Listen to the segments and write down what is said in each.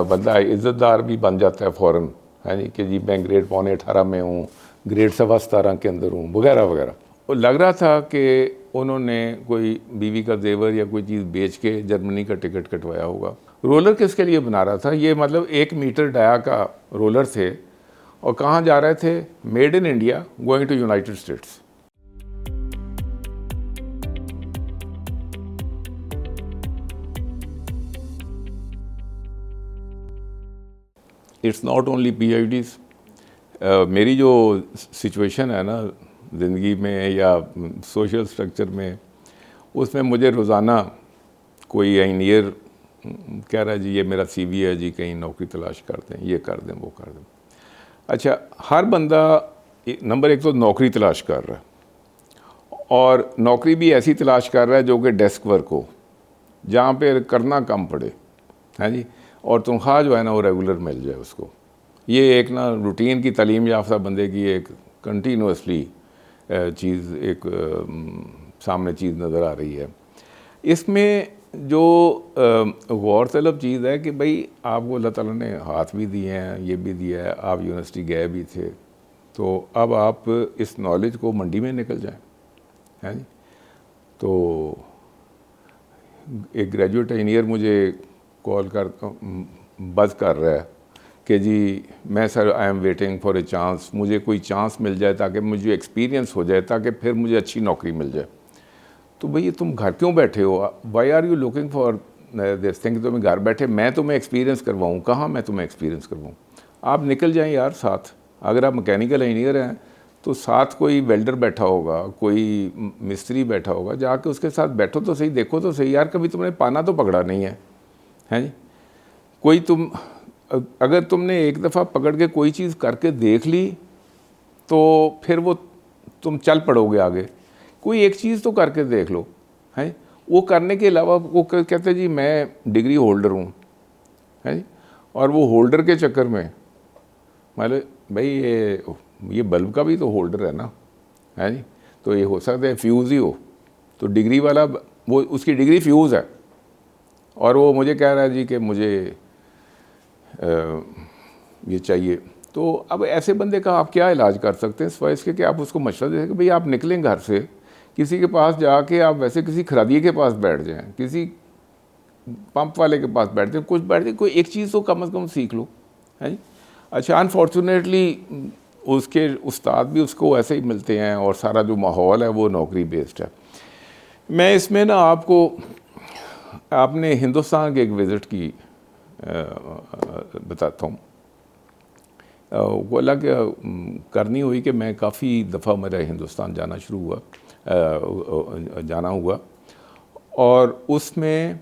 بندہ عزت دار بھی بن جاتا ہے فوراً، ہاں جی، کہ جی میں گریڈ 18.5 میں ہوں، گریڈ 17.5 کے اندر ہوں، وغیرہ وغیرہ۔ وہ لگ رہا تھا کہ انہوں نے کوئی بیوی کا زیور یا کوئی چیز بیچ کے جرمنی کا ٹکٹ کٹوایا ہوگا۔ رولر کس کے لیے بنا رہا تھا؟ یہ مطلب 1 میٹر ڈایا کا رولر تھے، اور کہاں جا رہے تھے؟ Made in India going to United States. It's not only P I Ds. میری جو سچویشن ہے نا زندگی میں یا سوشل سٹرکچر میں، اس میں مجھے روزانہ کوئی انجینئر کہہ رہا ہے جی یہ میرا سی وی ہے، جی کہیں نوکری تلاش کر دیں، یہ کر دیں، وہ کر دیں۔ اچھا، ہر بندہ نمبر 1 تو نوکری تلاش کر رہا ہے، اور نوکری بھی ایسی تلاش کر رہا ہے جو کہ ڈیسک ورک ہو، جہاں پہ کرنا کم پڑے، ہاں جی، اور تنخواہ جو ہے نا وہ ریگولر مل جائے اس کو۔ یہ ایک نا روٹین کی تعلیم یافتہ بندے کی ایک کنٹینوسلی چیز، ایک سامنے چیز نظر آ رہی ہے۔ اس میں جو غور طلب چیز ہے کہ بھئی آپ کو اللہ تعالیٰ نے ہاتھ بھی دیے ہیں، یہ بھی دیا ہے، آپ یونیورسٹی گئے بھی تھے، تو اب آپ اس نالج کو منڈی میں نکل جائیں، ہے جی۔ تو ایک گریجویٹ انجینئر مجھے کال بز کر رہا ہے کہ جی میں sir I am waiting for a chance, مجھے کوئی چانس مل جائے تاکہ مجھے ایکسپیرینس ہو جائے، تاکہ پھر مجھے اچھی نوکری مل جائے۔ تو بھئی تم گھر کیوں بیٹھے ہو؟ Why are you looking for this thing? تمہیں گھر بیٹھے میں تمہیں ایکسپیرینس کرواؤں؟ کہاں میں تمہیں ایکسپیرینس کرواؤں؟ آپ نکل جائیں یار ساتھ، اگر آپ مکینیکل انجینئر ہیں تو ساتھ کوئی ویلڈر بیٹھا ہوگا، کوئی مستری بیٹھا ہوگا، جا کے اس کے ساتھ بیٹھو تو صحیح، دیکھو تو صحیح یار، کبھی تم نے پانا تو پکڑا نہیں ہے جی۔ کوئی اگر تم نے ایک دفعہ پکڑ کے کوئی چیز کر کے دیکھ لی تو پھر وہ تم چل پڑو گے آگے۔ کوئی ایک چیز تو کر کے دیکھ لو، ہیں وہ کرنے کے علاوہ وہ کہتے جی میں ڈگری ہولڈر ہوں، ہے جی، اور وہ ہولڈر کے چکر میں مطلب بھائی یہ بلب کا بھی تو ہولڈر ہے نا، ہے جی، تو یہ ہو سکتا ہے فیوز ہی ہو، تو ڈگری والا وہ اس کی ڈگری فیوز ہے، اور وہ مجھے کہہ رہا ہے جی کہ مجھے یہ چاہیے۔ تو اب ایسے بندے کا آپ کیا علاج کر سکتے ہیں سوائے اس کے کہ آپ اس کو مشورہ دیں کہ بھئی آپ نکلیں گھر سے، کسی کے پاس جا کے آپ ویسے کسی کھرادیے کے پاس بیٹھ جائیں، کسی پمپ والے کے پاس بیٹھ جائیں، کچھ بیٹھ جائیں، کوئی ایک چیز تو کم از کم سیکھ لو، ہے جی۔ اچھا، انفارچونیٹلی اس کے استاد بھی اس کو ایسے ہی ملتے ہیں، اور سارا جو ماحول ہے وہ نوکری بیسڈ ہے۔ میں اس میں نا آپ نے ہندوستان کے ایک وزٹ کی بتاتا ہوں۔ وہ اللہ کہ کرنی ہوئی کہ میں کافی دفعہ میرا ہندوستان جانا ہوا، اور اس میں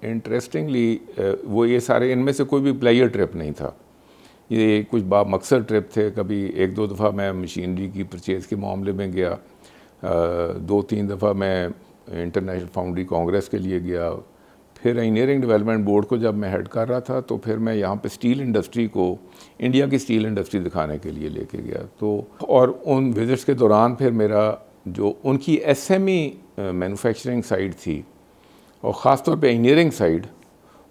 انٹرسٹنگلی وہ یہ سارے ان میں سے کوئی بھی پلیئر ٹرپ نہیں تھا، یہ کچھ با مقصد ٹرپ تھے۔ کبھی 1-2 دفعہ میں مشینری کی پرچیز کے معاملے میں گیا، 2-3 دفعہ میں انٹرنیشنل فاؤنڈری کانگریس کے لیے گیا، پھر انجینئرنگ ڈیولپمنٹ بورڈ کو جب میں ہیڈ کر رہا تھا تو پھر میں یہاں پہ اسٹیل انڈسٹری کو، انڈیا کی اسٹیل انڈسٹری دکھانے کے لیے لے کے گیا۔ تو اور ان وزٹس کے دوران پھر میرا جو ان کی S M E manufacturing site تھی، اور خاص طور پہ انجینئرنگ سائڈ،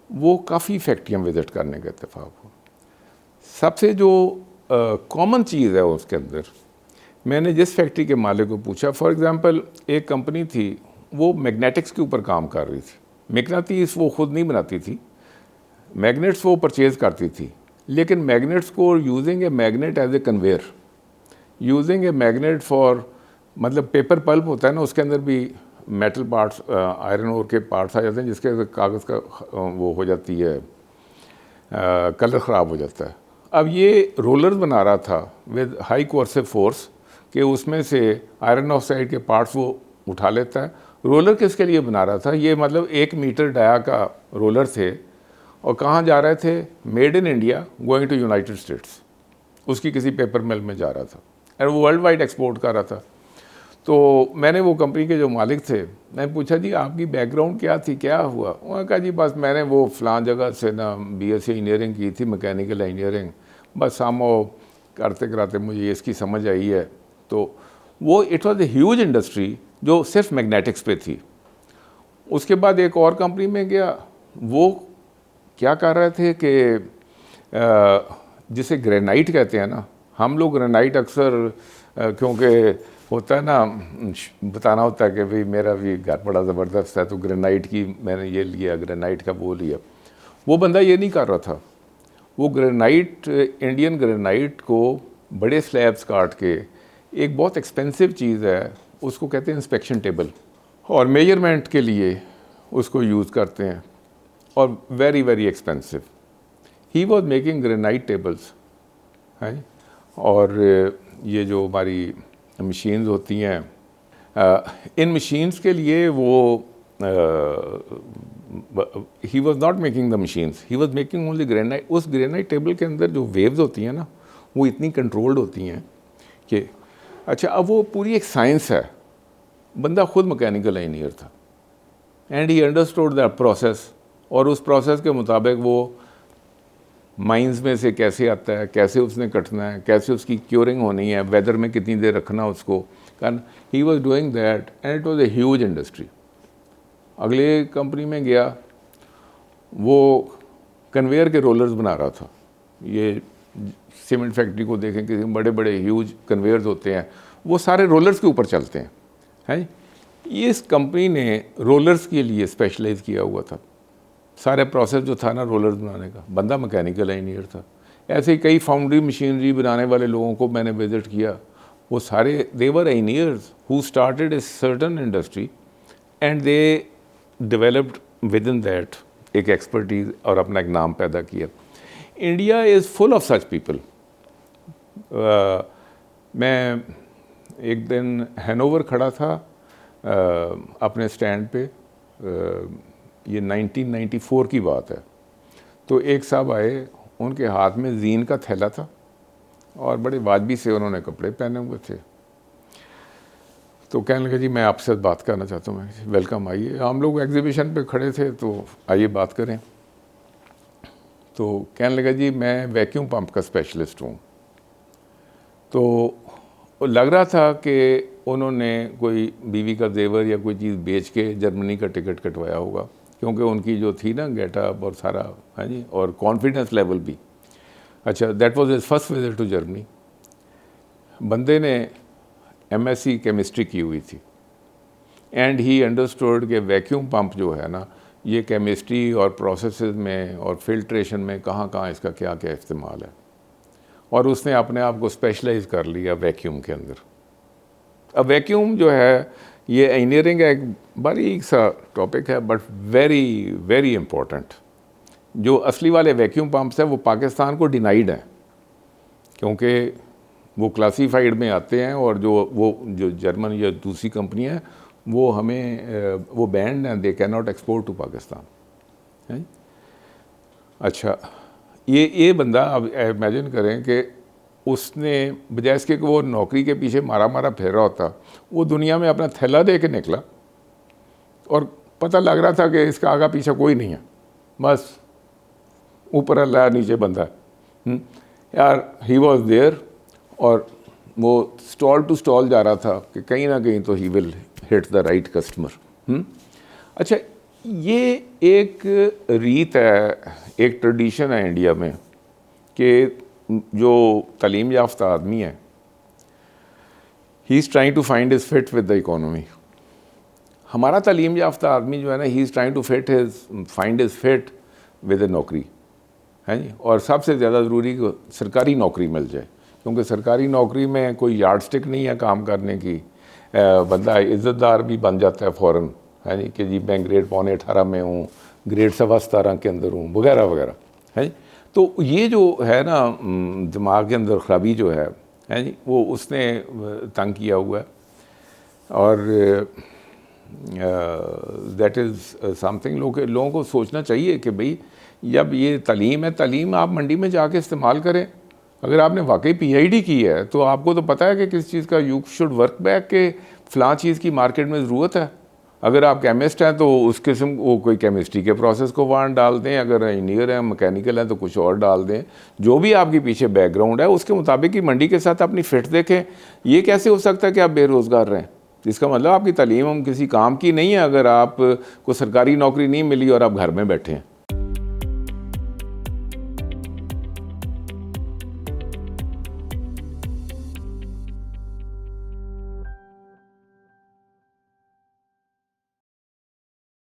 وہ کافی فیکٹریاں وزٹ کرنے کا اتفاق ہوا۔ سب سے جو کامن چیز ہے اس کے اندر، میں نے جس فیکٹری کے مالک کو پوچھا، فار ایگزامپل ایک کمپنی تھی، وہ میگنیٹکس کے اوپر کام کر رہی تھی، مقناطیس وہ خود نہیں بناتی تھی، میگنیٹس وہ پرچیز کرتی تھی، لیکن میگنیٹس کو using a magnet as a conveyor, using a magnet for, مطلب پیپر پلپ ہوتا ہے نا، اس کے اندر بھی میٹل پارٹس، آئرن اور کے پارٹس آ جاتے ہیں، جس کے کاغذ کا وہ ہو جاتی ہے، کلر خراب ہو جاتا ہے۔ اب یہ رولرز بنا رہا تھا ود ہائی کوارسو فورس، کہ اس میں سے آئرن آکسائڈ کے پارٹس وہ اٹھا لیتا ہے۔ رولر کس کے لیے بنا رہا تھا؟ یہ مطلب 1 میٹر ڈایا کا رولر تھے، اور کہاں جا رہے تھے؟ Made in India going to United States, اس کی کسی پیپر مل میں جا رہا تھا، اور وہ ورلڈ وائڈ ایکسپورٹ کر رہا تھا۔ تو میں نے وہ کمپنی کے جو مالک تھے، میں نے پوچھا جی آپ کی بیک گراؤنڈ کیا تھی، کیا ہوا؟ انہوں نے کہا جی بس میں نے وہ فلاں جگہ سے نا بی ایس سی انجینئرنگ کی تھی، میکینیکل انجینئرنگ، بس کرتے کراتے مجھے اس کی سمجھ آئی ہے۔ تو وہ it was a huge industry جو صرف میگنیٹکس پہ تھی۔ اس کے بعد ایک اور کمپنی میں گیا، وہ کیا کر رہے تھے کہ جسے گرینائٹ کہتے ہیں نا، ہم لوگ گرینائٹ اکثر کیونکہ ہوتا ہے نا، بتانا ہوتا ہے کہ بھئی میرا بھی گھر بڑا زبردست ہے تو گرینائٹ کی میں نے یہ لیا، گرینائٹ کا وہ لیا. وہ بندہ یہ نہیں کر رہا تھا. وہ گرینائٹ، انڈین گرینائٹ کو بڑے سلیبس کاٹ کے، ایک بہت ایکسپینسو چیز ہے اس کو کہتے ہیں انسپیکشن ٹیبل، اور میجرمنٹ کے لیے اس کو یوز کرتے ہیں، اور very very expensive. He was making granite tables. اور یہ جو ہماری مشینز ہوتی ہیں، ان مشینز کے لیے وہ he was not making the machines, he was making only granite. اس گرینائٹ ٹیبل کے اندر جو ویوز ہوتی ہیں نا، وہ اتنی کنٹرولڈ ہوتی ہیں کہ اچھا، اب وہ پوری ایک سائنس ہے. بندہ خود مکینیکل انجینئر تھا، and he understood that process. اور اس پروسیس کے مطابق وہ مائنز میں سے کیسے آتا ہے، کیسے اس نے کٹنا ہے، کیسے اس کی کیورنگ ہونی ہے، ویدر میں کتنی دیر رکھنا اس کو. He was doing that and it was a huge industry. اگلے کمپنی میں گیا، وہ کنویئر کے رولرز بنا رہا تھا. یہ سیمنٹ فیکٹری کو دیکھیں کہ بڑے بڑے ہیوج کنویئرز ہوتے ہیں، وہ سارے رولرز کے اوپر چلتے ہیں. اس کمپنی نے رولرز کے لیے اسپیشلائز کیا ہوا تھا. سارے پروسیس جو تھا نا رولرز بنانے کا، بندہ مکینیکل انجینئر تھا. ایسے ہی کئی فاؤنڈری مشینری بنانے والے لوگوں کو میں نے وزٹ کیا. وہ سارے they were engineers who started a certain industry and they developed with in that ایک ایکسپرٹیز اور اپنا ایک نام پیدا کیا. India is full of such people. میں ایک دن ہینوور کھڑا تھا اپنے سٹینڈ پہ، یہ 1994 کی بات ہے. تو ایک صاحب آئے، ان کے ہاتھ میں زین کا تھیلا تھا اور بڑے واجبی سے انہوں نے کپڑے پہنے ہوئے تھے. تو کہنے لگا جی میں آپ سے بات کرنا چاہتا ہوں. میں ویلکم، آئیے. ہم لوگ ایگزیبیشن پہ کھڑے تھے تو آئیے بات کریں. تو کہنے لگا جی میں ویکیوم پمپ کا اسپیشلسٹ ہوں. تو لگ رہا تھا کہ انہوں نے کوئی بیوی کا زیور یا کوئی چیز بیچ کے جرمنی کا ٹکٹ کٹوایا ہوگا، کیونکہ ان کی جو تھی نا گیٹ اپ اور سارا، جی، اور کانفیڈنس لیول بھی. اچھا، that was his first visit to Germany. بندے نے ایم ایس سی کیمسٹری کی ہوئی تھی، اینڈ ہی انڈرسٹوڈ کہ ویکیوم پمپ جو ہے نا، یہ کیمسٹری اور پروسیسز میں اور فلٹریشن میں کہاں کہاں اس کا کیا کیا استعمال ہے. اور اس نے اپنے آپ کو اسپیشلائز کر لیا ویکیوم کے اندر. اب ویکیوم جو ہے یہ انجینئرنگ کا ایک باریک سا ٹاپک ہے، بٹ ویری ویری امپورٹنٹ. جو اصلی والے ویکیوم پمپس ہیں وہ پاکستان کو ڈینائیڈ ہیں، کیونکہ وہ کلاسیفائڈ میں آتے ہیں، اور جو جرمن یا دوسری کمپنی ہیں وہ ہمیں وہ بینڈ ہیں، they can not export to Pakistan. اچھا، یہ بندہ اب امیجن کریں کہ اس نے بجائے اس کے کہ وہ نوکری کے پیچھے مارا پھر رہا ہوتا، وہ دنیا میں اپنا تھیلا دے کے نکلا اور پتہ لگ رہا تھا کہ اس کا آگا پیچھے کوئی نہیں ہے، بس اوپر اللہ نیچے بندہ ہے. یار ہی واز دیئر، اور وہ اسٹال ٹو اسٹال جا رہا تھا کہ کہیں نہ کہیں تو ہی ول ہٹ دا رائٹ کسٹمر. اچھا، یہ ایک ریت ہے، ایک ٹریڈیشن ہے انڈیا میں کہ جو تعلیم یافتہ آدمی ہے، he is trying to find his fit with the economy. ہمارا تعلیم یافتہ آدمی جو ہے نا، he is trying to find his fit with a نوکری. ہے جی، اور سب سے زیادہ ضروری کہ سرکاری نوکری مل جائے، کیونکہ سرکاری نوکری میں کوئی یارڈ سٹک نہیں ہے کام کرنے کی. بندہ عزت دار بھی بن جاتا ہے فوراً، ہے جی، کہ جی میں گریڈ 18.5 میں ہوں، گریڈ 17.5 کے اندر ہوں، وغیرہ وغیرہ. ہے جی، تو یہ جو ہے نا دماغ کے اندر خرابی جو ہے جی، وہ اس نے تنگ کیا ہوا ہے. اور دیٹ از سم تھنگ لوگوں کو سوچنا چاہیے کہ بھئی جب یہ تعلیم ہے، تعلیم آپ منڈی میں جا کے استعمال کریں. اگر آپ نے واقعی پی آئی ڈی کی ہے تو آپ کو تو پتہ ہے کہ کس چیز کا یو شوڈ ورک بیک، کہ فلاں چیز کی مارکیٹ میں ضرورت ہے. اگر آپ کیمسٹ ہیں تو اس قسم وہ کوئی کیمسٹری کے پروسیس کو وہاں ڈال دیں، اگر انجینئر ہیں میکینیکل ہیں تو کچھ اور ڈال دیں. جو بھی آپ کے پیچھے بیک گراؤنڈ ہے اس کے مطابق ہی منڈی کے ساتھ اپنی فٹ دیکھیں. یہ کیسے ہو سکتا ہے کہ آپ بے روزگار رہیں؟ اس کا مطلب آپ کی تعلیم کسی کام کی نہیں ہے اگر آپ کو سرکاری نوکری نہیں ملی اور آپ گھر میں بیٹھے ہیں.